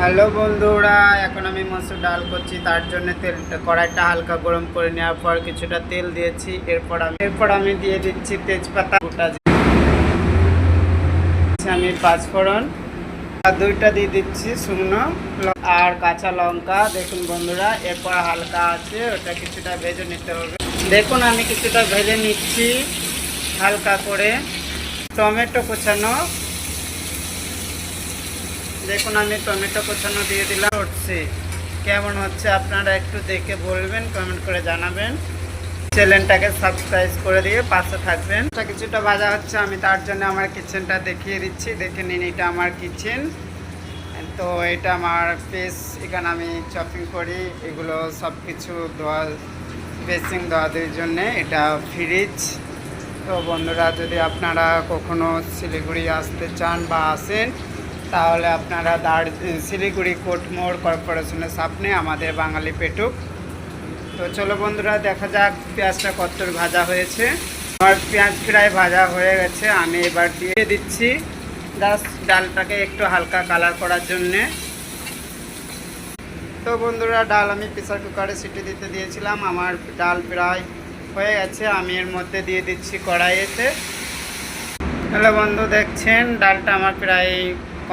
Hello বন্ধুরা, এখন আমি মসুর ডাল করছি। তার জন্য তেলটা কড়াইটা হালকা গরম করে নেওয়ার পর কিছুটা তেল দিয়েছি। এরপর আমি দিয়ে দিচ্ছি তেজপাতা গোটা, আমি পাঁচফোড়ন আর দুইটা দিয়ে দিচ্ছি শুকনো আর কাঁচা লঙ্কা। দেখুন বন্ধুরা, এরপর হালকা আছে ওটা কিছুটা ভেজে নিতে হবে। দেখুন আমি কিছুটা ভেজে নিচ্ছি হালকা করে। টমেটো কোচানো, দেখুন আমি টমেটো কোচানো দিয়ে দিলাম। উঠছে কেমন হচ্ছে আপনারা একটু দেখে বলবেন, কমেন্ট করে জানাবেন। চ্যানেলটাকে সাবস্ক্রাইব করে দিয়ে পাশে থাকবেন। কিছুটা ভাজা হচ্ছে, আমি তার জন্য আমার কিচেনটা দেখিয়ে দিচ্ছি। দেখে নিন, এটা আমার কিচেন। তো এটা আমার পেস, এখানে আমি চপিং করি। এগুলো সব কিছু ধোয়া, বেসিং ধোয়াধুয়ির জন্যে। এটা ফ্রিজ। তো বন্ধুরা, যদি আপনারা কখনো শিলিগুড়ি আসতে চান বা আসেন, তাহলে আপনারা শিলিগুড়ি কোটমোড় কর্পোরেশনের সামনে আমাদের বাঙালি পেটুক। তো চলো বন্ধুরা, দেখা যাক পেঁয়াজটা কতদূর ভাজা হয়েছে। আমার পেঁয়াজ প্রায় ভাজা হয়ে গেছে। আমি এবার দিয়ে দিচ্ছি জাস্ট ডালটাকে একটু হালকা কালার করার জন্যে। তো বন্ধুরা, ডাল আমি প্রেসার কুকারে সিটি দিতে দিয়েছিলাম। আমার ডাল প্রায় হয়ে গেছে। আমি এর মধ্যে দিয়ে দিচ্ছি কড়াইতে। হ্যালো বন্ধু, দেখছেন ডালটা আমার প্রায়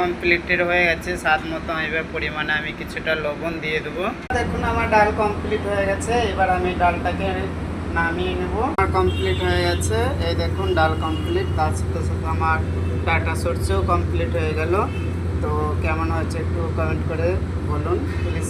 কমপ্লিটেড হয়ে গেছে। স্বাদ মতো এবার পরিমাণে আমি কিছুটা লবণ দিয়ে দেবো। দেখুন আমার ডাল কমপ্লিট হয়ে গেছে। এবার আমি ডালটাকে নামিয়ে নেব। আমার কমপ্লিট হয়ে গেছে, এই দেখুন ডাল কমপ্লিট। তার সাথে সাথে আমার ডাটা সর্ষেও কমপ্লিট হয়ে গেল। তো কেমন হয়েছে একটু কমেন্ট করে বলুন প্লিজ।